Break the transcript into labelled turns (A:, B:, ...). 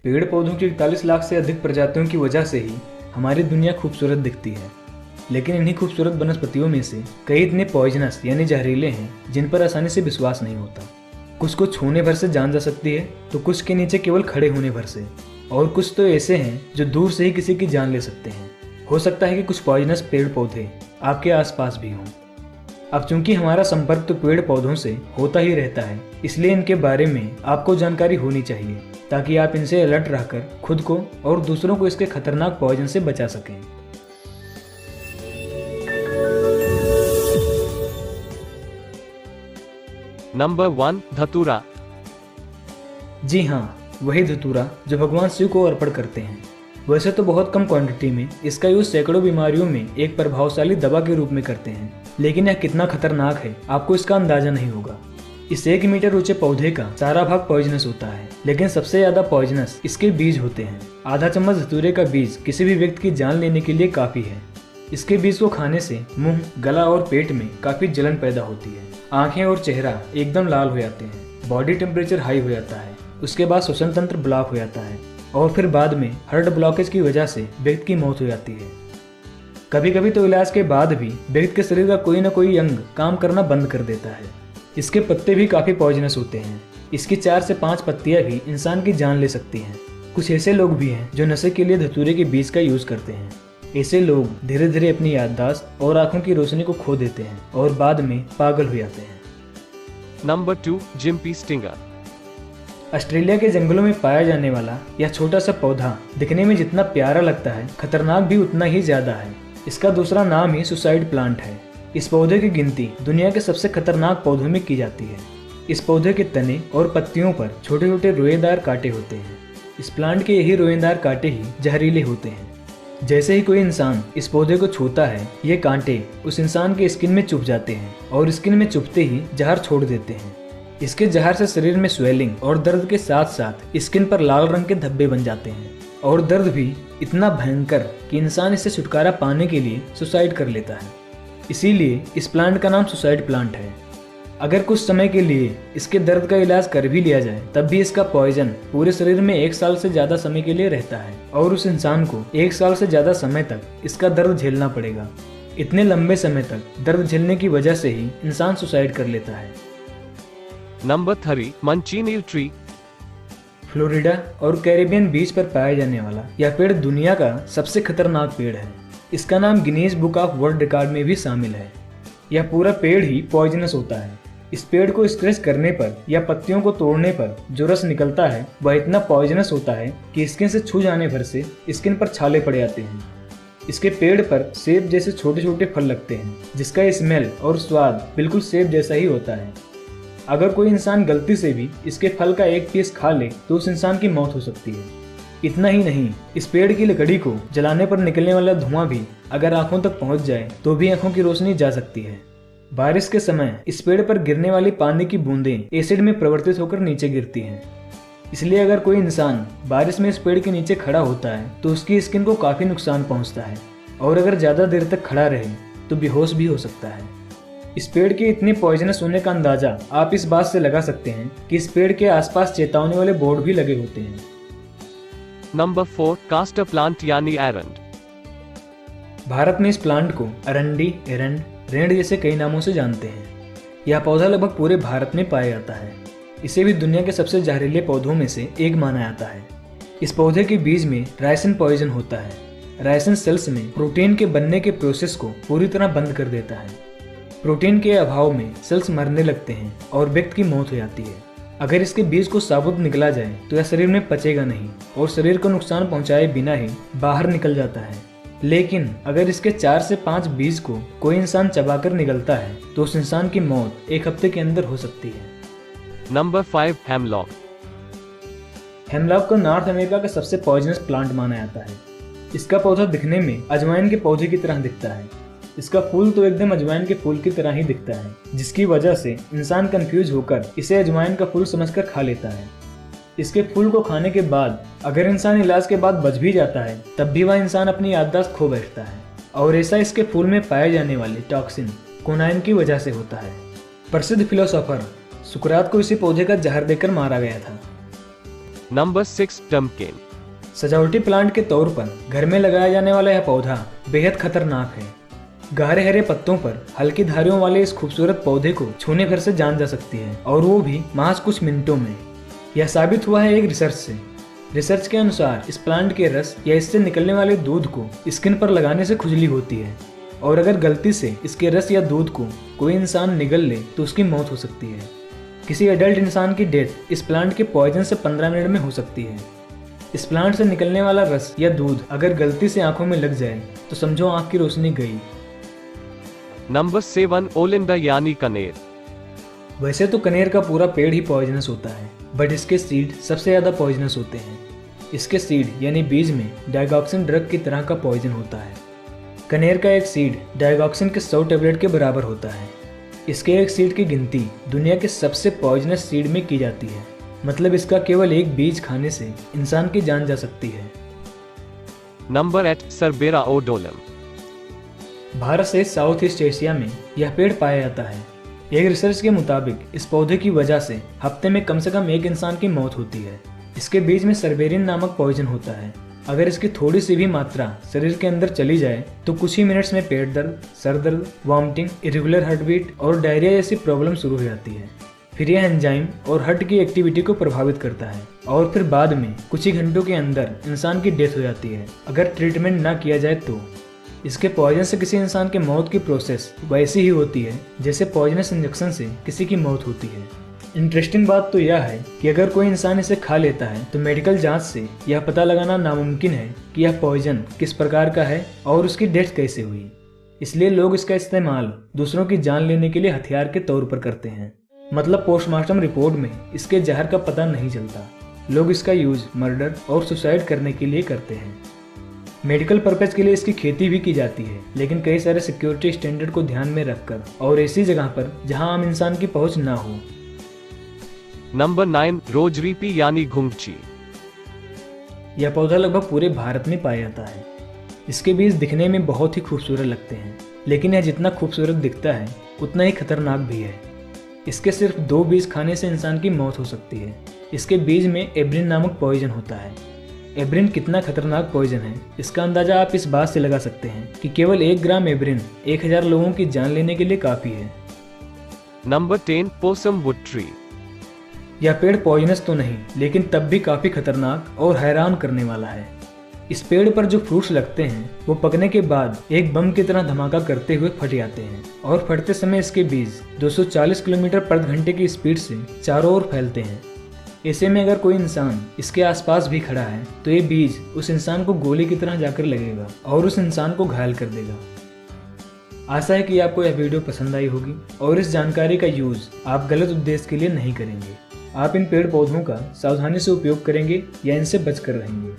A: पेड़ पौधों की 41 लाख से अधिक प्रजातियों की वजह से ही हमारी दुनिया खूबसूरत दिखती है। लेकिन इन्हीं खूबसूरत वनस्पतियों में से कई इतने पॉइजनस यानी जहरीले हैं जिन पर आसानी से विश्वास नहीं होता। कुछ को छूने भर से जान जा सकती है तो कुछ के नीचे केवल खड़े होने भर से, और कुछ तो ऐसे हैं जो दूर से ही किसी की जान ले सकते हैं। हो सकता है कि कुछ पॉइजनस पेड़ पौधे आपके आसपास भी हों। अब चूंकि हमारा संपर्क तो पेड़ पौधों से होता ही रहता है, इसलिए इनके बारे में आपको जानकारी होनी चाहिए ताकि आप इनसे अलर्ट रहकर खुद को और दूसरों को इसके खतरनाक पॉइजन से बचा सकें।
B: नंबर 1, धतूरा।
A: जी हाँ, वही धतूरा जो भगवान शिव को अर्पण करते हैं। वैसे तो बहुत कम क्वांटिटी में इसका यूज सैकड़ों बीमारियों में एक प्रभावशाली दवा के रूप में करते हैं, लेकिन यह कितना खतरनाक है आपको इसका अंदाजा नहीं होगा। इस 1 मीटर ऊंचे पौधे का सारा भाग पॉइजनस होता है, लेकिन सबसे ज्यादा पॉइजनस इसके बीज होते हैं। आधा चम्मच धतूरे का बीज किसी भी व्यक्ति की जान लेने के लिए काफी है। इसके बीज को खाने से मुंह, गला और पेट में काफी जलन पैदा होती है। आंखें और चेहरा एकदम लाल हो जाते हैं, बॉडी टेम्परेचर हाई हो जाता है, उसके बाद श्वसन तंत्र ब्लॉक हो जाता है और फिर बाद में हार्ट ब्लॉकेज की वजह से व्यक्ति की मौत हो जाती है। कभी कभी तो इलाज के बाद भी व्यक्ति के शरीर का कोई न कोई अंग काम करना बंद कर देता है। इसके पत्ते भी काफी पॉइजनस होते हैं। इसकी 4 से 5 पत्तियां भी इंसान की जान ले सकती हैं। कुछ ऐसे लोग भी हैं जो नशे के लिए धतूरे के बीज का यूज करते हैं। ऐसे लोग धीरे धीरे अपनी याददाश्त और आंखों की रोशनी को खो देते हैं और बाद में पागल हो जाते हैं।
B: Number 2, gympie stinger.
A: ऑस्ट्रेलिया के जंगलों में पाया जाने वाला यह छोटा सा पौधा दिखने में जितना प्यारा लगता है, खतरनाक भी उतना ही ज्यादा है। इसका दूसरा नाम ही सुसाइड प्लांट है। इस पौधे की गिनती दुनिया के सबसे खतरनाक पौधों में की जाती है। इस पौधे के तने और पत्तियों पर छोटे छोटे रोएदार कांटे होते हैं। इस प्लांट के यही रोएदार कांटे ही जहरीले होते हैं। जैसे ही कोई इंसान इस पौधे को छूता है, ये कांटे उस इंसान के स्किन में चुभ जाते हैं और स्किन में चुभते ही जहर छोड़ देते हैं। इसके जहर से शरीर में स्वेलिंग और दर्द के साथ साथ स्किन पर लाल रंग के धब्बे बन जाते हैं और दर्द भी इतना भयंकर कि इंसान इससे छुटकारा पाने के लिए सुसाइड कर लेता है। इसीलिए इस प्लांट का नाम सुसाइड प्लांट है। अगर कुछ समय के लिए इसके दर्द का इलाज कर भी लिया जाए, तब भी इसका पॉइजन पूरे शरीर में 1 साल से ज्यादा समय के लिए रहता है और उस इंसान को 1 साल से ज्यादा समय तक इसका दर्द झेलना पड़ेगा। इतने लंबे समय तक दर्द झेलने की वजह से ही इंसान सुसाइड कर लेता है।
B: Number 3, manchineel tree.
A: फ्लोरिडा और कैरिबियन बीच पर पाया जाने वाला यह पेड़ दुनिया का सबसे खतरनाक पेड़ है। इसका नाम Guinness book of world record में भी शामिल है। यह पूरा पेड़ ही पॉइजनस होता है। इस पेड़ को स्क्रैच करने पर या पत्तियों को तोड़ने पर जो रस निकलता है वह इतना पॉइजनस होता है कि स्किन से छू जाने भर से स्किन पर छाले पड़ जाते हैं। इसके पेड़ पर सेब जैसे छोटे छोटे फल लगते हैं, जिसका स्मेल और स्वाद बिल्कुल सेब जैसा ही होता है। अगर कोई इंसान गलती से भी इसके फल का एक पीस खा ले तो उस इंसान की मौत हो सकती है। इतना ही नहीं, इस पेड़ की लकड़ी को जलाने पर निकलने वाला धुआं भी अगर आंखों तक पहुंच जाए तो भी आंखों की रोशनी जा सकती है। बारिश के समय इस पेड़ पर गिरने वाली पानी की बूंदें एसिड में परिवर्तित होकर नीचे गिरती हैं। इसलिए अगर कोई इंसान बारिश में इस पेड़ के नीचे खड़ा होता है तो उसकी स्किन को काफी नुकसान पहुंचता है और अगर ज्यादा देर तक खड़ा रहे तो बेहोश भी हो सकता है। इस पेड़ के इतने पॉइजनस होने का अंदाजा आप इस बात से लगा सकते हैं कि इस पेड़ के आसपास चेतावनी वाले बोर्ड भी लगे होते हैं।
B: नंबर 4, कास्टर प्लांट यानी एरंड।
A: भारत में इस प्लांट को अरंडी, एरंड, रेंड जैसे कई नामों से जानते हैं। यह पौधा लगभग पूरे भारत में पाया जाता है। इसे भी दुनिया के सबसे जहरीले पौधों में से एक माना जाता है। इस पौधे के बीज में राइसिन पॉइजन होता है। राइसिन सेल्स में प्रोटीन के बनने के प्रोसेस को पूरी तरह बंद कर देता है। प्रोटीन के अभाव में सेल्स मरने लगते हैं और व्यक्ति की मौत हो जाती है। अगर इसके बीज को साबुत निकला जाए तो यह शरीर में पचेगा नहीं और शरीर को नुकसान पहुंचाए बिना ही बाहर निकल जाता है। लेकिन अगर इसके 4 से 5 बीज को कोई इंसान चबाकर निगलता है तो उस इंसान की मौत 1 हफ्ते के अंदर हो सकती है।
B: Number 5, hemlock.
A: हेमलॉक को नॉर्थ अमेरिका का सबसे पॉइजनस प्लांट माना जाता है। इसका पौधा दिखने में अजवाइन के पौधे की तरह दिखता है। इसका फूल तो एकदम अजवाइन के फूल की तरह ही दिखता है, जिसकी वजह से इंसान कंफ्यूज होकर इसे अजवाइन का फूल समझकर खा लेता है। इसके फूल को खाने के बाद अगर इंसान इलाज के बाद बच भी जाता है तब भी वह इंसान अपनी याददाश्त खो बैठता है और ऐसा इसके फूल में पाए जाने वाले टॉक्सिन कोनाइन की वजह से होता है। प्रसिद्ध फिलोसोफर सुकरात को इसी पौधे का जहर देकर मारा गया था।
B: Number 6. Pumpkin.
A: सजावटी प्लांट के तौर पर घर में लगाया जाने वाला यह पौधा बेहद खतरनाक है। गहरे हरे पत्तों पर हल्की धारियों वाले इस खूबसूरत पौधे को छूने भर से जान जा सकती है, और वो भी महज कुछ मिनटों में। यह साबित हुआ है एक रिसर्च से। रिसर्च के अनुसार इस प्लांट के रस या इससे निकलने वाले दूध को स्किन पर लगाने से खुजली होती है, और अगर गलती से इसके रस या दूध को कोई इंसान निगल ले तो उसकी मौत हो सकती है। किसी एडल्ट इंसान की डेथ इस प्लांट के पॉइजन से 15 मिनट में हो सकती है। इस प्लांट से निकलने वाला रस या दूध अगर गलती से आंखों में लग जाए तो समझो आंख की रोशनी गई।
B: Number 7. Olinda यानी कनेर.
A: वैसे तो कनेर का पूरा पेड़ ही पॉइजनस होता है, बट इसके सीड सबसे ज़्यादा पॉइजनस होते हैं। इसके सीड यानी बीज में डाइगॉक्सिन ड्रग की तरह का पॉइजन होता है। कनेर का एक सीड डाइगॉक्सिन के 100 टेबलेट के बराबर होता है। इसके एक सीड की गिनती दुनिया के सबसे पॉइजनस सीड में की जाती है। मतलब इसका केवल एक बीज खाने से इंसान की जान जा सकती है।
B: Number 8. Cerbera odolum.
A: भारत से साउथ ईस्ट एशिया में यह पेड़ पाया जाता है। एक रिसर्च के मुताबिक इस पौधे की वजह से हफ्ते में कम से कम एक इंसान की मौत होती है। इसके बीज में सर्बेरिन नामक पॉइजन होता है। अगर इसकी थोड़ी सी भी मात्रा शरीर के अंदर चली जाए तो कुछ ही मिनट्स में पेट दर्द, सर दर्द, वॉमिटिंग, इरेगुलर हार्ट बीट और डायरिया जैसी प्रॉब्लम शुरू हो जाती है। फिर यह एंजाइम और हार्ट की एक्टिविटी को प्रभावित करता है, और फिर बाद में कुछ ही घंटों के अंदर इंसान की डेथ हो जाती है अगर ट्रीटमेंट ना किया जाए तो। इसके पॉइजन से किसी इंसान के मौत की प्रोसेस वैसी ही होती है जैसे पॉइजनस इंजेक्शन से किसी की मौत होती है। इंटरेस्टिंग बात तो यह है कि अगर कोई इंसान इसे खा लेता है तो मेडिकल जांच से यह पता लगाना नामुमकिन है कि यह पॉइजन किस प्रकार का है और उसकी डेथ कैसे हुई। इसलिए लोग इसका इस्तेमाल दूसरों की जान लेने के लिए हथियार के तौर पर करते हैं। मतलब पोस्टमार्टम रिपोर्ट में इसके जहर का पता नहीं चलता। लोग इसका यूज मर्डर और सुसाइड करने के लिए करते हैं। मेडिकल पर्पज के लिए इसकी खेती भी की जाती है, लेकिन कई सारे सिक्योरिटी स्टैंडर्ड को ध्यान में रखकर और ऐसी जगह पर जहां आम इंसान की पहुंच ना हो।
B: Number 9. रोजरीपी यानी घुंगची.
A: यह पौधा लगभग पूरे भारत में पाया जाता है। इसके बीज दिखने में बहुत ही खूबसूरत लगते हैं, लेकिन यह जितना खूबसूरत दिखता है उतना ही खतरनाक भी है। इसके सिर्फ 2 बीज खाने से इंसान की मौत हो सकती है। इसके बीज में एब्रिन नामक पॉइजन होता है। एब्रिन कितना खतरनाक पॉइजन है इसका अंदाजा आप इस बात से लगा सकते हैं कि केवल 1 ग्राम एब्रिन 1000 लोगों की जान लेने के लिए काफी है।
B: Number 10. Possum wood tree.
A: यह पेड़ पॉइजनस तो नहीं, लेकिन तब भी काफी खतरनाक और हैरान करने वाला है। इस पेड़ पर जो फ्रूट्स लगते हैं वो पकने के बाद एक बम की तरह धमाका करते हुए फट जाते हैं, और फटते समय इसके बीज 240 किलोमीटर प्रति घंटे की स्पीड से चारों ओर फैलते हैं। ऐसे में अगर कोई इंसान इसके आसपास भी खड़ा है तो ये बीज उस इंसान को गोली की तरह जाकर लगेगा और उस इंसान को घायल कर देगा। आशा है कि आपको यह वीडियो पसंद आई होगी और इस जानकारी का यूज आप गलत उद्देश्य के लिए नहीं करेंगे। आप इन पेड़ पौधों का सावधानी से उपयोग करेंगे या इनसे बचकर रहेंगे।